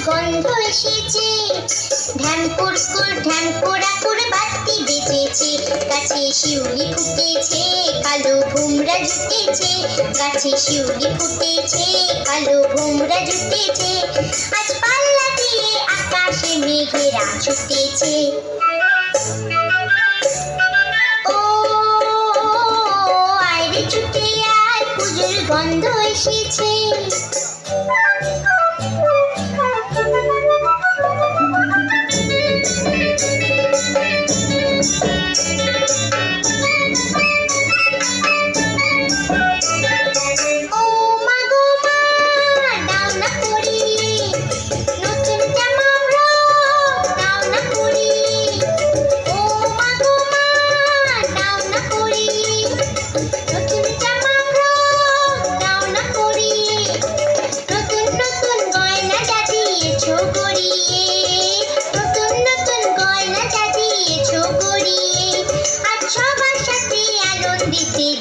গন্ধ এসেছে, ঢ্যান কুড়কুড় ঢ্যান পোড়াকুড় বাতি বেজেছে, গাছে শিউলি ফুটেছে কালো ভুমরা জুটেছে, গাছে শিউলি ফুটেছে কালো ভুমরা জুটেছে, আজ পাল্লা দিয়ে আকাশে মেঘেরা ছুটেছে। ও আয়রে ছুটে আয় পুজোর গন্ধ এসেছে।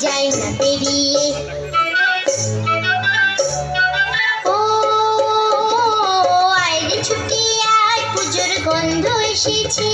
যাই না পেরিয়ে, ও আয়রে ছুটে আয় পুজোর গন্ধ এসেছে।